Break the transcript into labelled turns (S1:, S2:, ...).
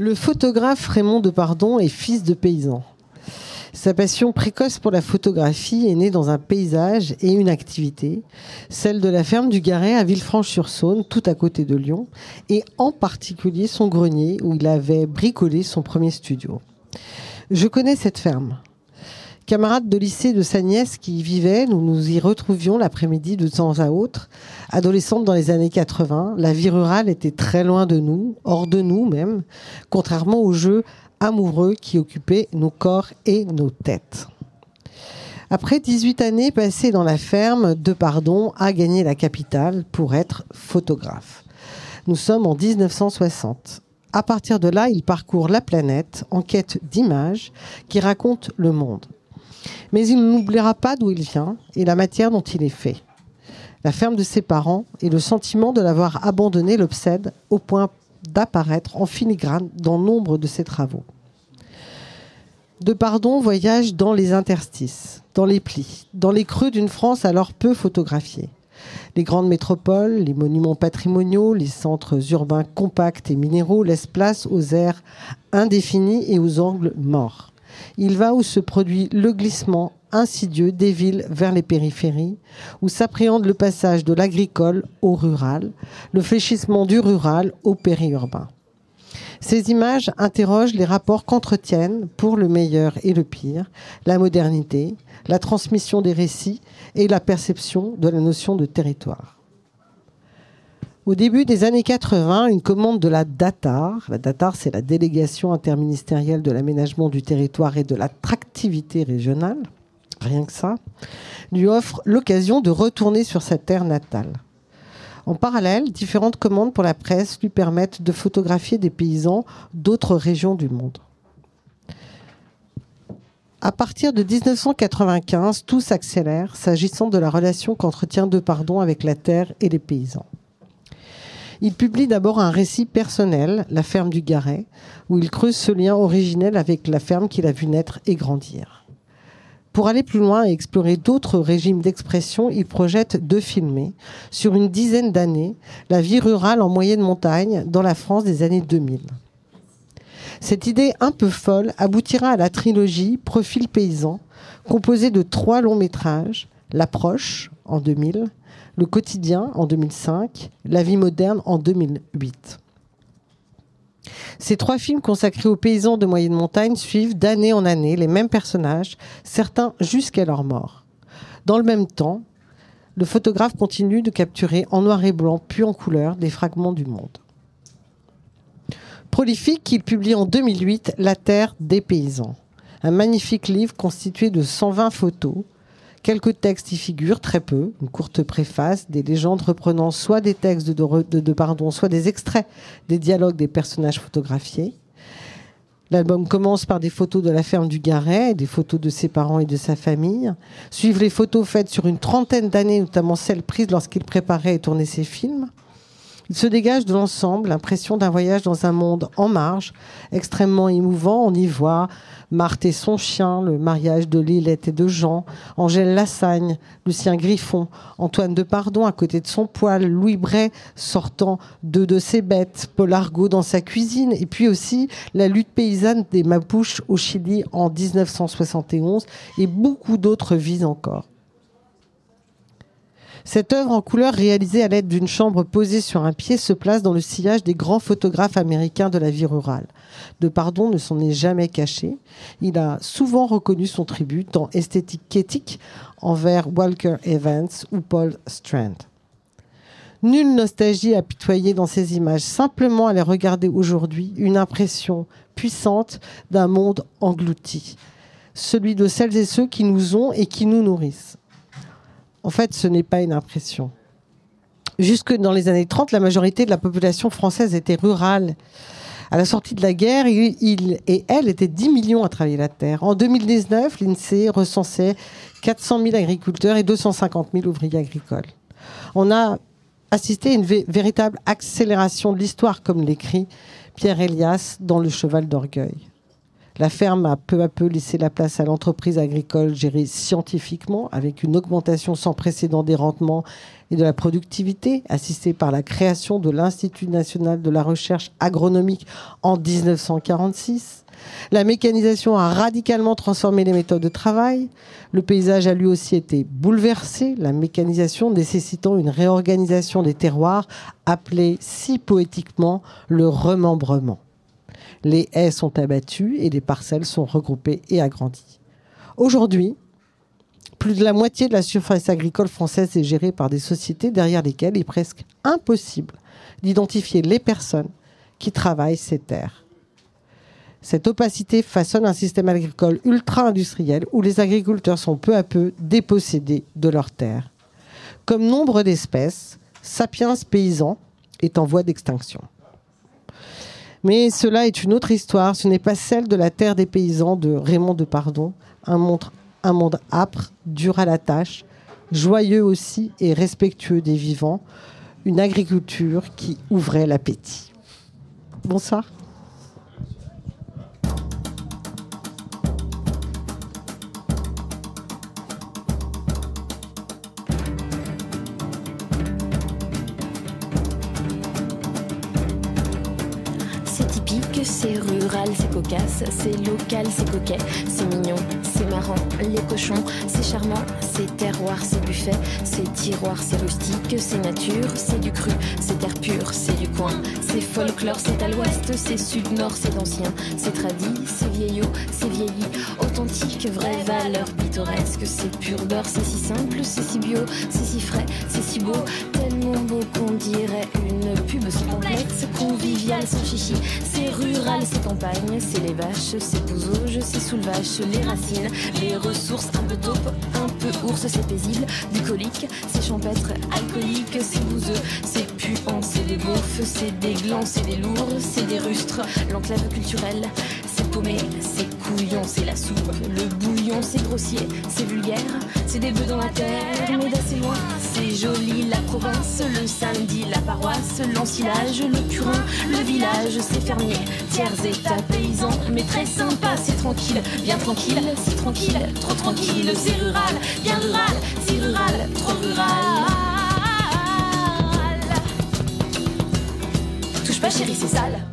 S1: Le photographe Raymond Depardon est fils de paysan. Sa passion précoce pour la photographie est née dans un paysage et une activité, celle de la ferme du Garret à Villefranche-sur-Saône, tout à côté de Lyon, et en particulier son grenier où il avait bricolé son premier studio. Je connais cette ferme. Camarade de lycée de sa nièce qui y vivait, nous nous y retrouvions l'après-midi de temps à autre. Adolescente dans les années 80, la vie rurale était très loin de nous, hors de nous même, contrairement aux jeux amoureux qui occupaient nos corps et nos têtes. Après 18 années passées dans la ferme, Depardon a gagné la capitale pour être photographe. Nous sommes en 1960. À partir de là, il parcourt la planète en quête d'images qui racontent le monde. Mais il n'oubliera pas d'où il vient et la matière dont il est fait. La ferme de ses parents et le sentiment de l'avoir abandonné l'obsèdent au point d'apparaître en filigrane dans nombre de ses travaux. Depardon voyage dans les interstices, dans les plis, dans les creux d'une France alors peu photographiée. Les grandes métropoles, les monuments patrimoniaux, les centres urbains compacts et minéraux laissent place aux aires indéfinies et aux angles morts. Il va où se produit le glissement insidieux des villes vers les périphéries, où s'appréhende le passage de l'agricole au rural, le fléchissement du rural au périurbain. Ces images interrogent les rapports qu'entretiennent, pour le meilleur et le pire, la modernité, la transmission des récits et la perception de la notion de territoire. Au début des années 80, une commande de la DATAR c'est la délégation interministérielle de l'aménagement du territoire et de l'attractivité régionale, rien que ça, lui offre l'occasion de retourner sur sa terre natale. En parallèle, différentes commandes pour la presse lui permettent de photographier des paysans d'autres régions du monde. À partir de 1995, tout s'accélère s'agissant de la relation qu'entretient Depardon avec la terre et les paysans. Il publie d'abord un récit personnel, La ferme du Garret, où il creuse ce lien originel avec la ferme qu'il a vu naître et grandir. Pour aller plus loin et explorer d'autres régimes d'expression, il projette de filmer, sur une dizaine d'années, la vie rurale en moyenne montagne dans la France des années 2000. Cette idée un peu folle aboutira à la trilogie Profil paysan, composée de 3 longs métrages, L'approche en 2000, Le quotidien en 2005, La vie moderne en 2008. Ces 3 films consacrés aux paysans de moyenne montagne suivent d'année en année les mêmes personnages, certains jusqu'à leur mort. Dans le même temps, le photographe continue de capturer en noir et blanc puis en couleur des fragments du monde. Prolifique, il publie en 2008 La terre des paysans, un magnifique livre constitué de 120 photos. Quelques textes y figurent, très peu, une courte préface, des légendes reprenant soit des textes de Depardon, soit des extraits des dialogues des personnages photographiés. L'album commence par des photos de la ferme du Garret, des photos de ses parents et de sa famille. Suivent les photos faites sur une trentaine d'années, notamment celles prises lorsqu'il préparait et tournait ses films. Il se dégage de l'ensemble l'impression d'un voyage dans un monde en marge, extrêmement émouvant. On y voit Marthe et son chien, le mariage de Lilette et de Jean, Angèle Lassagne, Lucien Griffon, Antoine Depardon à côté de son poêle, Louis Bray sortant de ses bêtes, Paul Argot dans sa cuisine, et puis aussi la lutte paysanne des Mapuches au Chili en 1971 et beaucoup d'autres vies encore. Cette œuvre en couleur réalisée à l'aide d'une chambre posée sur un pied se place dans le sillage des grands photographes américains de la vie rurale. Depardon ne s'en est jamais caché. Il a souvent reconnu son tribut, tant esthétique qu'éthique, envers Walker Evans ou Paul Strand. Nulle nostalgie apitoyée dans ces images, simplement à les regarder aujourd'hui, une impression puissante d'un monde englouti. Celui de celles et ceux qui nous ont et qui nous nourrissent. En fait, ce n'est pas une impression. Jusque dans les années 30, la majorité de la population française était rurale. À la sortie de la guerre, il et elle étaient 10 millions à travailler la terre. En 2019, l'INSEE recensait 400 000 agriculteurs et 250 000 ouvriers agricoles. On a assisté à une véritable accélération de l'histoire, comme l'écrit Pierre Elias dans Le Cheval d'Orgueil. La ferme a peu à peu laissé la place à l'entreprise agricole gérée scientifiquement, avec une augmentation sans précédent des rendements et de la productivité, assistée par la création de l'Institut national de la recherche agronomique en 1946. La mécanisation a radicalement transformé les méthodes de travail. Le paysage a lui aussi été bouleversé, la mécanisation nécessitant une réorganisation des terroirs appelée si poétiquement le remembrement. Les haies sont abattues et les parcelles sont regroupées et agrandies. Aujourd'hui, plus de la moitié de la surface agricole française est gérée par des sociétés derrière lesquelles il est presque impossible d'identifier les personnes qui travaillent ces terres. Cette opacité façonne un système agricole ultra-industriel où les agriculteurs sont peu à peu dépossédés de leurs terres. Comme nombre d'espèces, Sapiens paysan est en voie d'extinction. Mais cela est une autre histoire, ce n'est pas celle de la terre des paysans de Raymond Depardon, un monde âpre, dur à la tâche, joyeux aussi et respectueux des vivants, une agriculture qui ouvrait l'appétit. Bonsoir.
S2: C'est rural, c'est cocasse, c'est local, c'est coquet, c'est mignon, c'est marrant, les cochons, c'est charmant, c'est terroir, c'est buffet, c'est tiroir, c'est rustique, c'est nature, c'est du cru, c'est terre pure, c'est du coin, c'est folklore, c'est à l'ouest, c'est sud-nord, c'est ancien, c'est tradit, c'est vieillot, c'est vieilli, authentique, vraie valeur pittoresque, c'est pur beurre, c'est si simple, c'est si bio, c'est si frais, c'est si beau, tellement beau qu'on dirait une pub sans complexe, convivial, sans chichi, c'est rural, c'est campagne, c'est les vaches, c'est pouzauge, c'est sous le vache, les racines, les ressources, un peu taupe, un peu ours, c'est paisible, bucolique, c'est champêtre, alcoolique, c'est bouseux, c'est puant, c'est des beaufs, c'est des glands, c'est des lourds, c'est des rustres, l'enclave culturelle, c'est paumé, c'est couillon, c'est la soupe, le bouillon, c'est grossier, c'est vulgaire, c'est des bœufs dans la terre, mais d'assez loin, c'est joli, la province, le samedi, la paroisse, l'ensilage, le purin, le village, c'est fermier, tiers état paysan, mais très sympa, c'est tranquille, bien tranquille, c'est tranquille, trop tranquille, c'est rural, bien rural, si rural, trop rural. Touche pas chérie, c'est sale.